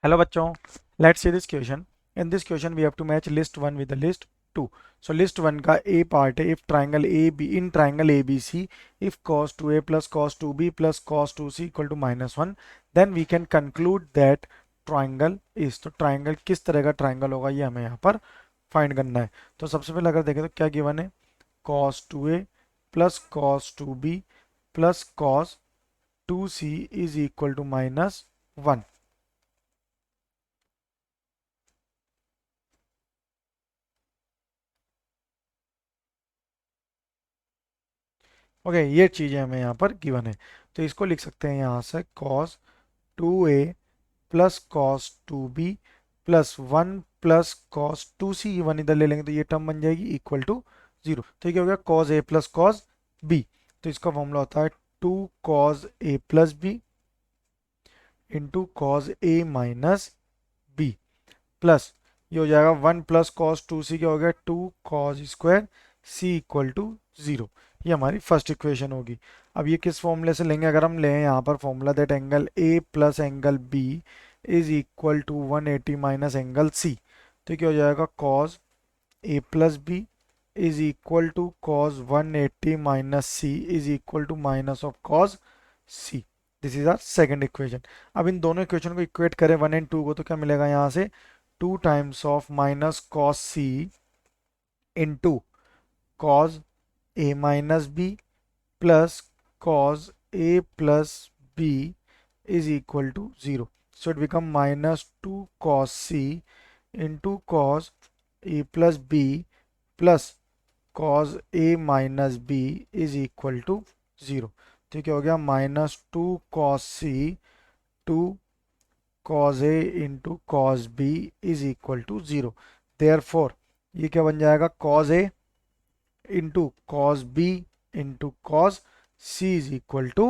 Hello bachon, let's see this question. In this question we have to match list 1 with the list 2. So list 1 का A part है if triangle AB in triangle ABC if cos 2A plus cos 2B plus cos 2C equal to -1 then we can conclude that triangle is. तो triangle किस तरह का triangle होगा ये हमें यहाँ पर find करना है. तो सबसे पहले अगर देखें तो क्या given है cos 2A plus cos 2B plus cos 2C is equal to -1. Okay ये चीज़ें हमें यहाँ पर गिवन है तो इसको लिख सकते हैं यहाँ से cos 2a plus cos 2b plus 1 plus cos 2c ये वन इधर ले लेंगे तो ये टर्म बन जाएगी इक्वल टू 0. तो ये क्या हो गया cos a plus cos b. तो इसका फॉर्मूला होता है 2 cos a plus b into cos a minus b plus ये हो जाएगा 1 प्लस कॉस 2c क्या हो गया 2 cos square c equal to 0. ये हमारी फर्स्ट इक्वेशन होगी. अब ये किस फॉर्मूले से लेंगे अगर हम लें यहाँ पर formula that angle a plus angle b is equal to 180 minus angle c. तो क्या हो जाएगा cos a plus b is equal to cos 180 minus c is equal to minus of cos c. This is our second equation. अब इन दोनों equation को equate करें 1 and 2 को तो क्या मिलेगा यहाँ से 2 times of minus cos c into cos a minus b plus cos a plus b is equal to 0. So it become minus 2 cos c into cos a plus b plus cos a minus b is equal to 0. तो क्या हो गया minus 2 cos c to cos a into cos b is equal to 0. Therefore ये क्या बन जाएगा cos a into cos b into cos c is equal to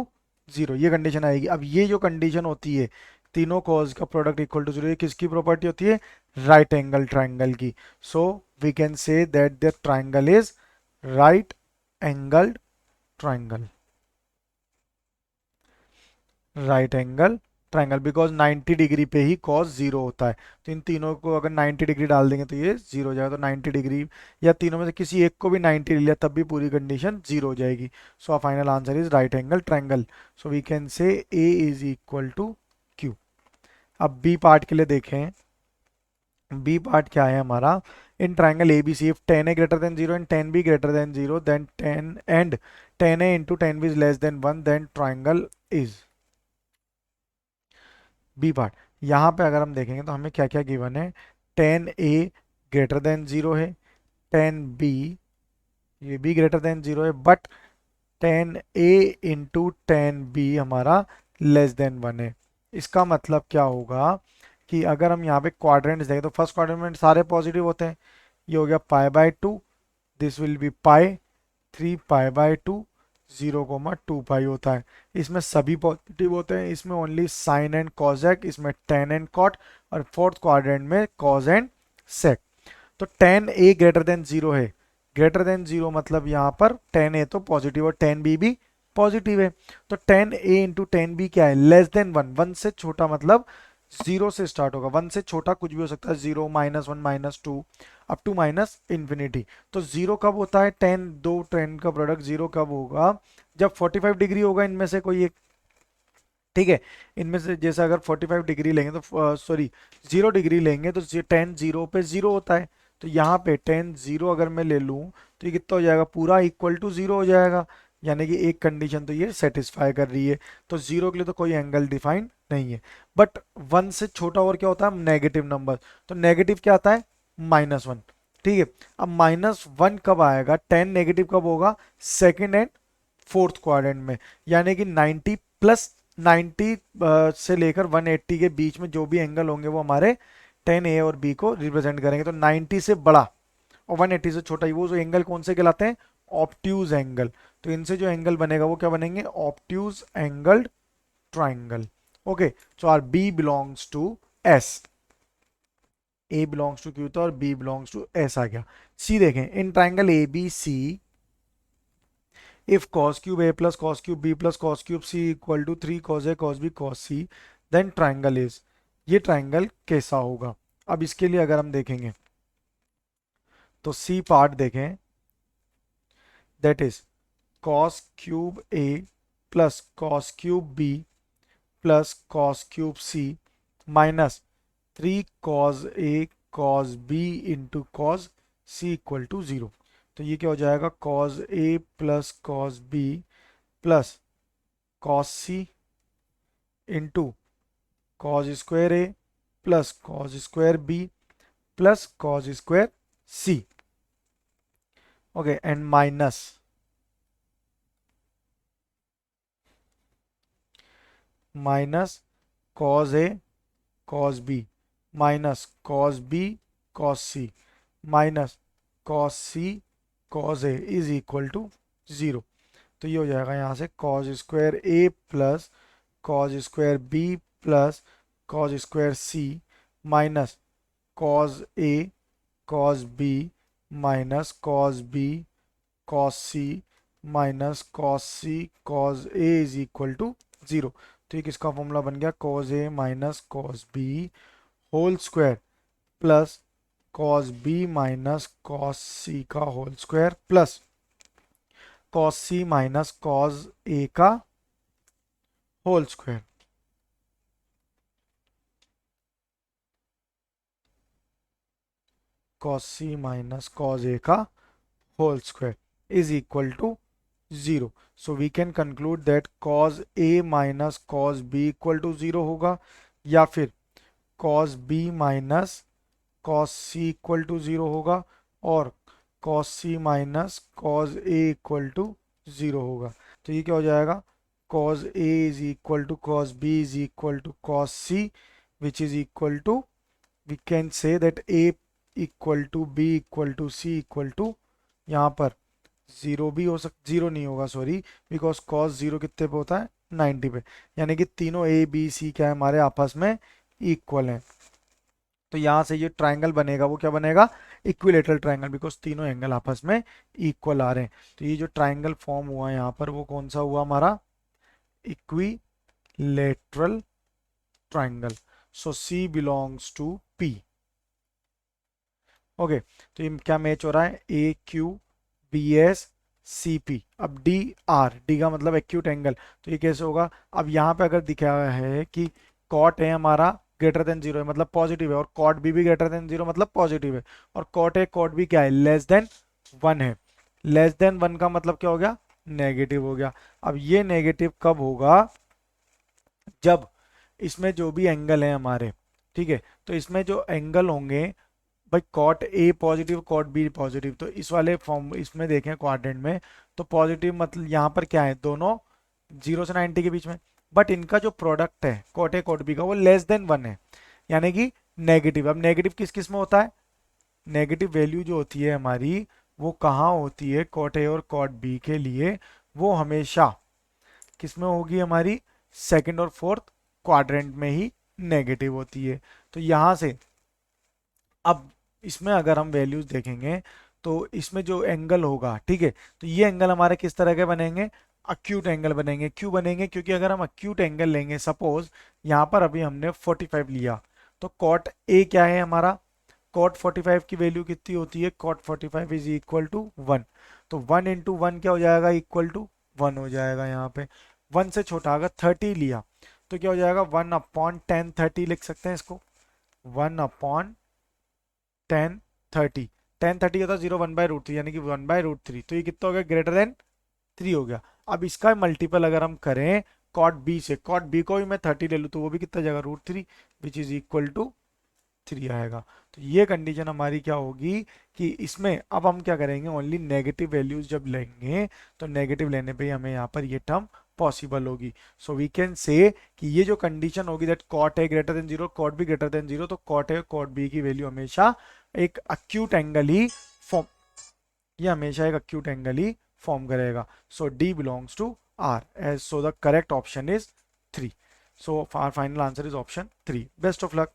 0. ये condition आएगी. अब ये जो कंडीशन होती है तीनों cos का प्रोडक्ट इक्वल टू 0 ये किसकी प्रॉपर्टी होती है राइट एंगल ट्राइंगल की. So we can say that the triangle is right angle triangle. Right angle triangle because 90 degree पे ही cos 0 होता है. तो इन तीनों को अगर 90 डिग्री डाल देंगे तो ये 0 हो जाएगा. तो 90 डिग्री या तीनों में से किसी एक को भी 90 ले लिया तब भी पूरी कंडीशन 0 हो जाएगी. So our final answer is right angle triangle. So we can say A is equal to Q. अब बी पार्ट के लिए देखें. बी पार्ट क्या है हमारा in triangle ABC if 10A greater than 0 and 10B greater than 0 देन 10 and 10A into 10B is less than 1 then triangle is. B part यहाँ पे अगर हम देखेंगे तो हमें क्या क्या गिवन है 10A ग्रेटर देन 0 है 10B ये भी ग्रेटर देन 0 है बट 10A इंटू 10B हमारा लेस देन 1 है. इसका मतलब क्या होगा कि अगर हम यहाँ पे क्वाड्रेंट्स देखें तो फर्स्ट क्वाड्रेंट में सारे पॉजिटिव होते हैं. ये हो गया pi by 2 this will be pi 3 pi by 2 0,2 पाई होता है. इसमें सभी पॉजिटिव होते हैं. इसमें ओनली साइन एंड कॉजेक इसमें टेन एंड कॉट और फोर्थ क्वाड्रेंट में कॉज एंड सेक. तो 10A ग्रेटर देन 0 है. ग्रेटर देन 0 मतलब यहाँ पर 10A तो पॉजिटिव और 10B भी पॉजिटिव है. तो 10A इंटू 10B क्या है लेस देन 1. 1 से छोटा मतलब 0 से स्टार्ट होगा. 1 से छोटा कुछ भी हो सकता है 0 -1 -2 अप टू माइनस इन्फिनिटी. तो 0 कब होता है 10 दो 10 का प्रोडक्ट 0 कब होगा जब 45 डिग्री होगा इनमें से कोई एक. ठीक है इनमें से जैसे अगर 45 डिग्री लेंगे तो सॉरी 0 डिग्री लेंगे तो 10 0 पे 0 होता है. तो यहाँ पे 10 0 अगर मैं ले लूँ तो ये कितना हो जाएगा पूरा इक्वल टू 0 हो जाएगा. यानी कि एक कंडीशन तो ये सेटिस्फाई कर रही है. तो 0 के लिए तो कोई एंगल डिफाइन नहीं है. बट 1 से छोटा और क्या होता है नेगेटिव नंबर. तो नेगेटिव क्या आता है -1. ठीक है अब -1 कब आएगा 10 नेगेटिव कब होगा सेकेंड एंड फोर्थ क्वाड्रेंट में. यानी कि 90 प्लस 90 से लेकर 180 के बीच में जो भी एंगल होंगे वो हमारे 10A और B को रिप्रेजेंट करेंगे. तो 90 से बड़ा और 180 से छोटा वो जो एंगल कौन से कहलाते हैं ऑब्ट्यूज एंगल. तो इनसे जो एंगल बनेगा वो क्या बनेंगे obtuse angled triangle. Okay so our B belongs to S. A belongs to Q था और B बिलोंग्स टू S आ गया. C देखें in triangle ABC if cos cube a plus cos cube b plus cos cube c equal to 3 cos a cos b cos c then triangle is. ये ट्राइंगल कैसा होगा। अब इसके लिए अगर हम देखेंगे तो सी पार्ट देखें, that is cos cube A plus cos cube B plus cos cube C minus 3 cos A cos B into cos C equal to 0। तो ये क्या हो जाएगा, cos A plus cos B plus cos C into cos square A plus cos square B plus cos square C. Okay, and minus cos A cos B minus cos B cos C minus cos C cos A is equal to 0। तो ये हो जाएगा यहाँ से cos square A plus cos square B plus cos square C minus cos A cos B minus cos B cos C minus cos C cos A is equal to 0। तो ये किसका formula बन गया, cos A minus cos B whole square plus cos B minus cos C का whole square plus cos C minus cos A का whole square. Cos C minus cos A का whole square is equal to 0। So we can conclude that cos A minus cos B equal to 0 होगा, या फिर cos B minus cos C equal to 0 होगा, और cos C minus cos A equal to 0 होगा। तो ये क्या हो जाएगा, cos A is equal to cos B is equal to cos C which is equal to, we can say that A equal to B equal to C equal to, यहाँ पर 0 भी हो सकता, 0 नहीं होगा सॉरी, बिकॉज कॉस 0 कितने पे होता है, 90 पे, यानी कि तीनों ए बी सी क्या है हमारे आपस में इक्वल हैं। तो यहां से ये ट्राइंगल बनेगा, वो क्या बनेगा, इक्विलेटरल ट्राइंगल, बिकॉज तीनों एंगल आपस में इक्वल आ रहे हैं। तो ये जो ट्राइंगल फॉर्म हुआ यहाँ पर वो कौन सा हुआ हमारा, equilateral triangle. So C belongs to P. Okay, तो ये क्या मैच हो रहा है, A Q B S C P. अब डी आर, डी का मतलब एक्यूट एंगल, तो ये कैसे होगा, अब यहाँ पे अगर दिखा है कि कॉट है हमारा ग्रेटर देन 0 है मतलब पॉजिटिव है, और कॉट बी भी ग्रेटर देन 0 मतलब पॉजिटिव है, और कॉट ए कॉट बी क्या है, लेस देन 1 है। लेस देन 1 का मतलब क्या हो गया, नेगेटिव हो गया। अब ये नेगेटिव कब होगा, जब इसमें जो भी एंगल है हमारे, ठीक है, तो इसमें जो एंगल होंगे भाई, cot A positive cot B positive, तो इस वाले फॉर्म इसमें देखें क्वाड्रेंट में, तो पॉजिटिव मतलब यहाँ पर क्या है, दोनों 0 से 90 के बीच में, बट इनका जो प्रोडक्ट है कॉट ए कॉट बी का वो लेस देन 1 है, यानी कि नेगेटिव। अब नेगेटिव किस किस में होता है, नेगेटिव वैल्यू जो होती है हमारी वो कहाँ होती है, कॉट ए और कॉट बी के लिए, वो हमेशा किस में होगी हमारी, सेकंड और फोर्थ क्वाड्रेंट में ही नेगेटिव होती है। तो यहाँ से अब इसमें अगर हम वैल्यूज देखेंगे तो इसमें जो एंगल होगा, ठीक है, तो ये एंगल हमारे किस तरह के बनेंगे, अक्यूट एंगल बनेंगे। क्यों बनेंगे, क्योंकि अगर हम अक्यूट एंगल लेंगे, सपोज यहाँ पर अभी हमने 45 लिया, तो कॉट ए क्या है हमारा, कॉट 45 की वैल्यू कितनी होती है, कॉट 45 इज इक्वल टू 1, तो 1 इंटू 1 क्या हो जाएगा, इक्वल टू 1 हो जाएगा। यहाँ पे 1 से छोटा अगर 30 लिया तो क्या हो जाएगा, 1/10 30 लिख सकते हैं इसको, 1/10 30, 10 30 होता है 0 1/√3 यानी कि 1/√3, तो ये कितना हो गया, ग्रेटर देन 3 हो गया। अब इसका मल्टीपल अगर हम करें कॉट बी से, कॉट बी को भी मैं 30 ले लूँ तो वो भी कितना जाएगा, √3 विच इज इक्वल टू 3 आएगा। तो ये कंडीशन हमारी क्या होगी कि इसमें अब हम क्या करेंगे, ओनली नेगेटिव वैल्यूज जब लेंगे तो नेगेटिव लेने पे ही हमें यहाँ पर ये टर्म पॉसिबल होगी। सो वी कैन से कि ये जो कंडीशन होगी that cot A greater than 0 cot B greater than 0, तो कॉट ए कॉट बी की वैल्यू हमेशा एक अक्यूट एंगल ही फॉर्म, ये हमेशा एक अक्यूट एंगल ही फॉर्म करेगा। So D belongs to R, as so the correct option is 3। So our final answer is option 3। Best of luck.